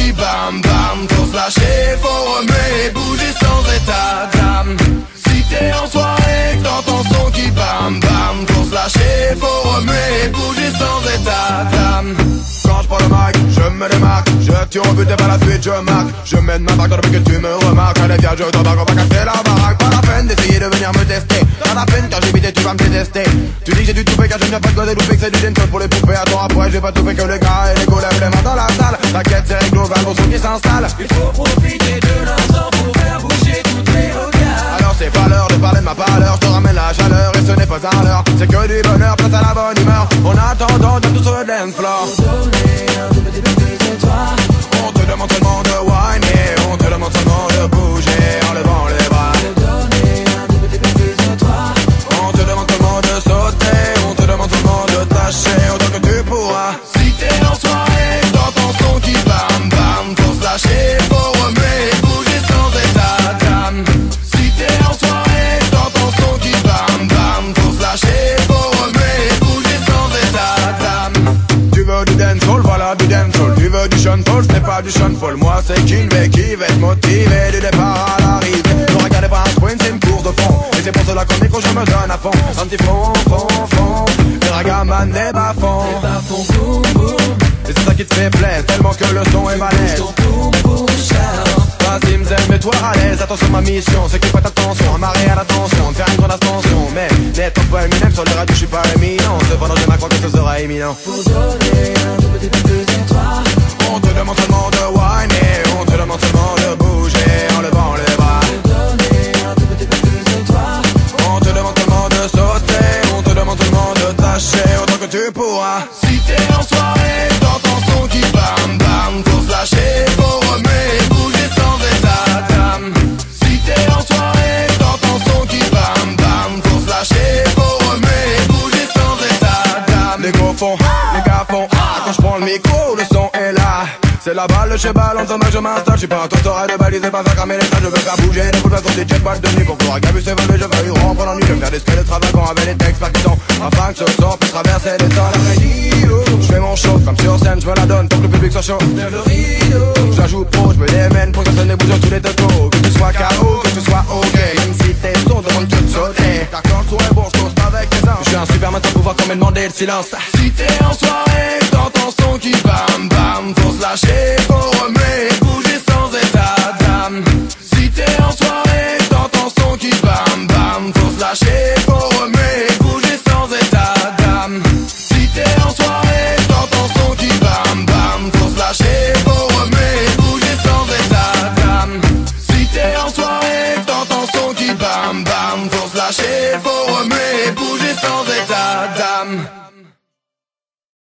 qui bam bam. Faut se lâcher, faut remuer, bouger sans état d'âme. Si t'es en soirée, que t'entends son qui bam bam. Faut se lâcher, faut remuer, bouger sans état d'âme. Quand je prends le mic, je me démarque. Je tire au but et par la suite je marque. Je mène ma barque depuis que tu me remarques. Allez viens, je t'embarque, on va casser la baraque. Pas la peine d'essayer de venir me tester. Pas la peine car j'ai vite et tu vas me détester. Tu dis que j'ai du tout fait car je n'ai pas de quoi délouper. Que c'est du dancehall pour les poupées. Attends après j'ai pas tout fait que les gars et les go lèvent les mains dans la salle. T'inquiète c'est réglo, va gros son qui s'installe. Il faut profiter de l'instant pour faire bouger toutes les regards. Alors c'est pas l'heure de parler de ma pâleur. Je te ramène la chaleur et ce n'est pas un leurre. C'est que du bonheur, place à la bonne humeur. En attendant de tout sur le dance floor. On te demande seulement de whiner, on te demande seulement de bouger en levant les bras. On te demande seulement de sauter, on te demande seulement de tâcher autant que tu pourras. Si t'es en soirée, dans ton son qui bam bam. Faut se lâcher, faut remuer, bouger sans état d'âme. Si t'es en soirée, dans ton son qui bam bam. Faut se lâcher, faut remuer, bouger sans état d'âme. Tu veux du dancehall, voilà du dancehall. Tu veux du Sean Paul, ce n'est pas du Sean Paul. Moi c'est Kinvey qui va être motivé du départ à l'arrivée. Ne regardez pas un sprint, c'est une course de fond. Et c'est pour cela qu'au micro je me donne à fond. Un petit fond, les ragaman des bas-fonds. Et c'est ça qui te fait plaisir, tellement que le son est malaise. Vas-y Mzem, mets-toi à l'aise, attention ma mission, c'est qu'il faut attention, amarré à l'attention, de faire une grande ascension. Mais n'être pas Eminem, sur les radios je suis pas éminent. Cependant j'ai ma croix que ce sera éminent. Faut donner un tout petit peu plus d'espoir. On te demande seulement de whiner, on te demande seulement de bouger en levant les bras. On te demande seulement de sauter, on te demande seulement de tâcher autant que tu pourras. Si t'es en soirée, dans ton son qui bam bam. Faut se lâcher, faut remuer, bouger sans état d'âme. Si t'es en soirée, dans ton son qui bam bam. Faut se lâcher, faut remuer, bouger sans état d'âme. Les gros font, les gars font, quand je prends le micro, le son est là. C'est la balle, je balance, en je m'installe. J'suis pas un totoret de baliser, pas faire cramer les salles. Je veux faire bouger les boules, comme des jetpacks de nuit. Pour pouvoir gabu s'évoluer, je veux y rentrer en nuit. Je veux faire des spells extravagants avec les textes palpitants. Afin que ce son puisse traverser les sols radio. J'fais mon show, comme sur scène, j'me la donne pour que le public soit chaud. Lève le rideau, j'ajoute pro, j'me démène pour que ça sonne des bouges sur tous les totaux. Que tu sois KO, que tu sois OK. Même si t'es sourd, demande que de sauter. Car quand le son est bon, j'pose pas avec les uns. J'suis un superman sans pouvoir quand même demander le silence. Si t'es en soirée, dans ton son qui bam bam. Faut se lâcher, faut remuer, bouger sans état d'âme. Si t'es en soirée, dans ton son qui bam bam. Faut se lâcher, faut remuer, bouger sans état d'âme. Si t'es en soirée, dans ton son qui bam bam. Faut se lâcher, faut remuer, bouger sans état d'âme. Si t'es en soirée, dans ton son qui bam bam. Faut se lâcher, faut remuer, bouger sans état d'âme.